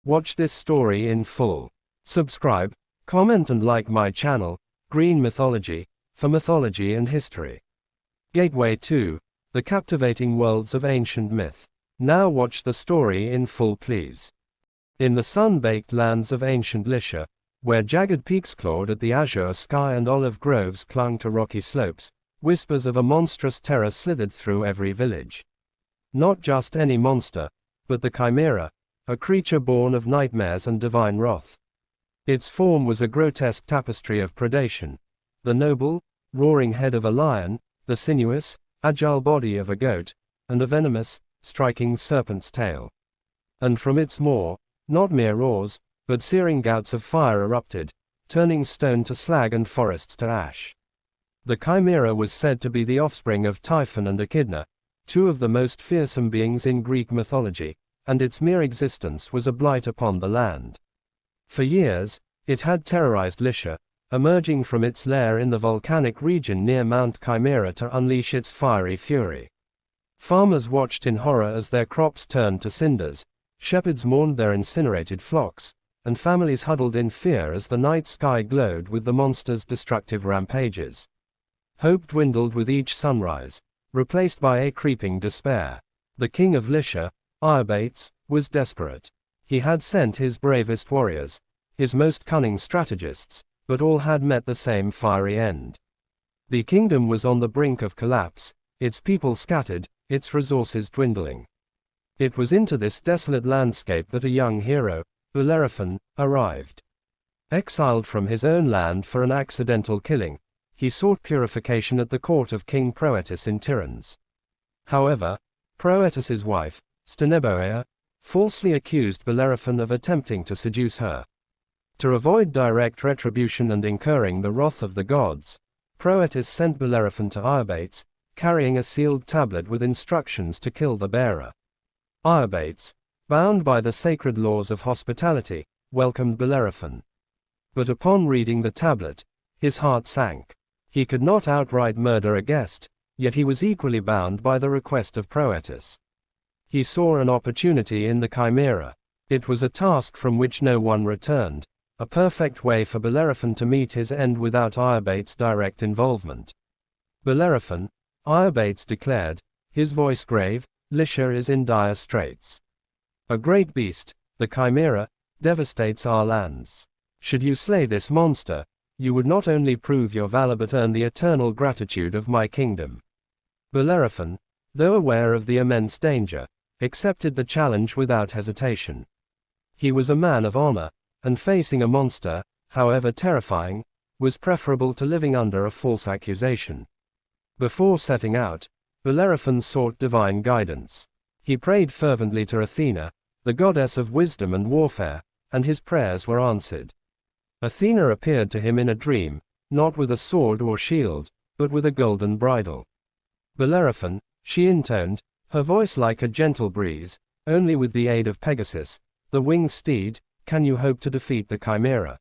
Watch this story in full. Subscribe, comment and like my channel, Green Mythology, for mythology and history. Gateway 2, the captivating worlds of ancient myth. Now watch the story in full please. In the sun-baked lands of ancient Lycia, where jagged peaks clawed at the azure sky and olive groves clung to rocky slopes, whispers of a monstrous terror slithered through every village. Not just any monster, but the Chimera, a creature born of nightmares and divine wrath. Its form was a grotesque tapestry of predation: the noble, roaring head of a lion, the sinuous, agile body of a goat, and a venomous, striking serpent's tail. And from its maw, not mere roars, but searing gouts of fire erupted, turning stone to slag and forests to ash. The Chimera was said to be the offspring of Typhon and Echidna, two of the most fearsome beings in Greek mythology, and its mere existence was a blight upon the land. For years, it had terrorized Lycia, emerging from its lair in the volcanic region near Mount Chimera to unleash its fiery fury. Farmers watched in horror as their crops turned to cinders, shepherds mourned their incinerated flocks, and families huddled in fear as the night sky glowed with the monster's destructive rampages. Hope dwindled with each sunrise, replaced by a creeping despair. The king of Lycia, Embodies, was desperate. He had sent his bravest warriors, his most cunning strategists, but all had met the same fiery end. The kingdom was on the brink of collapse, its people scattered, its resources dwindling. It was into this desolate landscape that a young hero, Bellerophon, arrived. Exiled from his own land for an accidental killing, he sought purification at the court of King Proetus in Tiryns. However, Proetus's wife, Steneboea, falsely accused Bellerophon of attempting to seduce her. To avoid direct retribution and incurring the wrath of the gods, Proetus sent Bellerophon to Embodies, carrying a sealed tablet with instructions to kill the bearer. Embodies, bound by the sacred laws of hospitality, welcomed Bellerophon. But upon reading the tablet, his heart sank. He could not outright murder a guest, yet he was equally bound by the request of Proetus. He saw an opportunity in the Chimera. It was a task from which no one returned, a perfect way for Bellerophon to meet his end without Embodies' direct involvement. Bellerophon, Embodies declared, his voice grave, Lycia is in dire straits. A great beast, the Chimera, devastates our lands. Should you slay this monster, you would not only prove your valor but earn the eternal gratitude of my kingdom. Bellerophon, though aware of the immense danger, accepted the challenge without hesitation. He was a man of honor, and facing a monster, however terrifying, was preferable to living under a false accusation. Before setting out, Bellerophon sought divine guidance. He prayed fervently to Athena, the goddess of wisdom and warfare, and his prayers were answered. Athena appeared to him in a dream, not with a sword or shield, but with a golden bridle. Bellerophon, she intoned, her voice like a gentle breeze, only with the aid of Pegasus, the winged steed, can you hope to defeat the Chimera.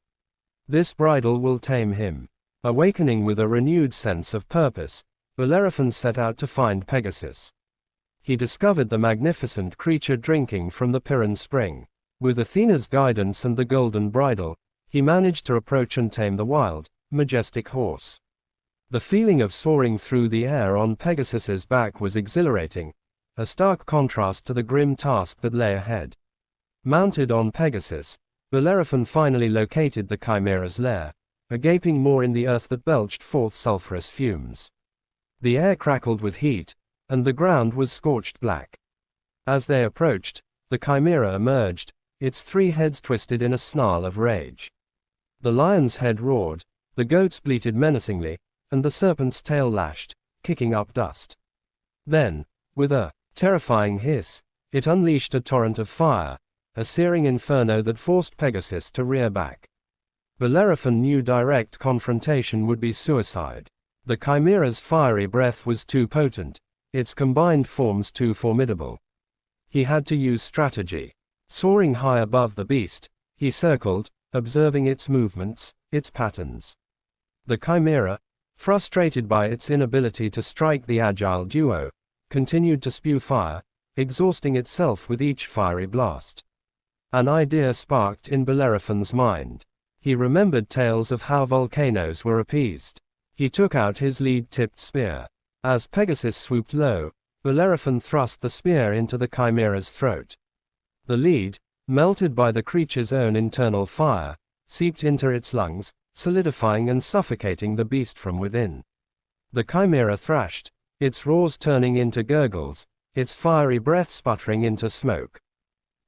This bridle will tame him. Awakening with a renewed sense of purpose, Bellerophon set out to find Pegasus. He discovered the magnificent creature drinking from the Pyrrhon spring. With Athena's guidance and the golden bridle, he managed to approach and tame the wild, majestic horse. The feeling of soaring through the air on Pegasus's back was exhilarating, a stark contrast to the grim task that lay ahead. Mounted on Pegasus, Bellerophon finally located the Chimera's lair, a gaping maw in the earth that belched forth sulphurous fumes. The air crackled with heat, and the ground was scorched black. As they approached, the Chimera emerged, its three heads twisted in a snarl of rage. The lion's head roared, the goats bleated menacingly, and the serpent's tail lashed, kicking up dust. Then, with a terrifying hiss, it unleashed a torrent of fire, a searing inferno that forced Pegasus to rear back. Bellerophon knew direct confrontation would be suicide. The Chimera's fiery breath was too potent, its combined forms too formidable. He had to use strategy. Soaring high above the beast, he circled, observing its movements, its patterns. The Chimera, frustrated by its inability to strike the agile duo, continued to spew fire, exhausting itself with each fiery blast. An idea sparked in Bellerophon's mind. He remembered tales of how volcanoes were appeased. He took out his lead-tipped spear. As Pegasus swooped low, Bellerophon thrust the spear into the Chimera's throat. The lead, melted by the creature's own internal fire, seeped into its lungs, solidifying and suffocating the beast from within. The Chimera thrashed, its roars turning into gurgles, its fiery breath sputtering into smoke.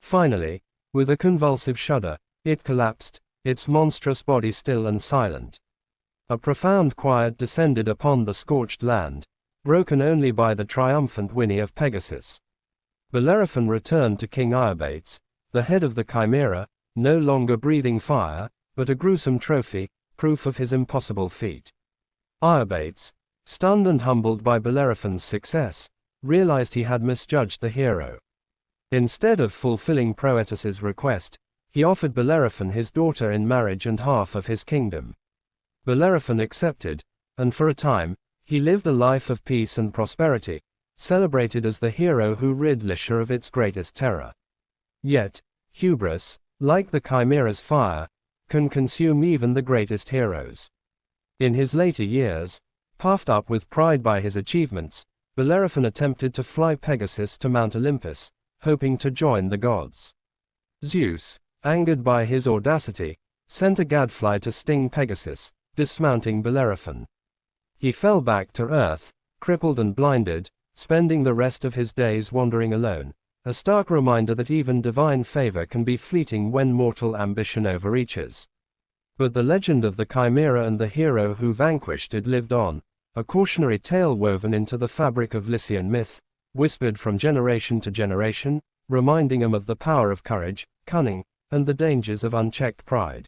Finally, with a convulsive shudder, it collapsed, its monstrous body still and silent. A profound quiet descended upon the scorched land, broken only by the triumphant whinny of Pegasus. Bellerophon returned to King Iobates, the head of the Chimera, no longer breathing fire, but a gruesome trophy, proof of his impossible feat. Iobates, stunned and humbled by Bellerophon's success, realized he had misjudged the hero. Instead of fulfilling Proetus's request, he offered Bellerophon his daughter in marriage and half of his kingdom. Bellerophon accepted, and for a time, he lived a life of peace and prosperity, celebrated as the hero who rid Lycia of its greatest terror. Yet, hubris, like the Chimera's fire, can consume even the greatest heroes. In his later years, puffed up with pride by his achievements, Bellerophon attempted to fly Pegasus to Mount Olympus, hoping to join the gods. Zeus, angered by his audacity, sent a gadfly to sting Pegasus, dismounting Bellerophon. He fell back to earth, crippled and blinded, spending the rest of his days wandering alone, a stark reminder that even divine favor can be fleeting when mortal ambition overreaches. But the legend of the Chimera and the hero who vanquished it lived on, a cautionary tale woven into the fabric of Lycian myth, whispered from generation to generation, reminding him of the power of courage, cunning, and the dangers of unchecked pride.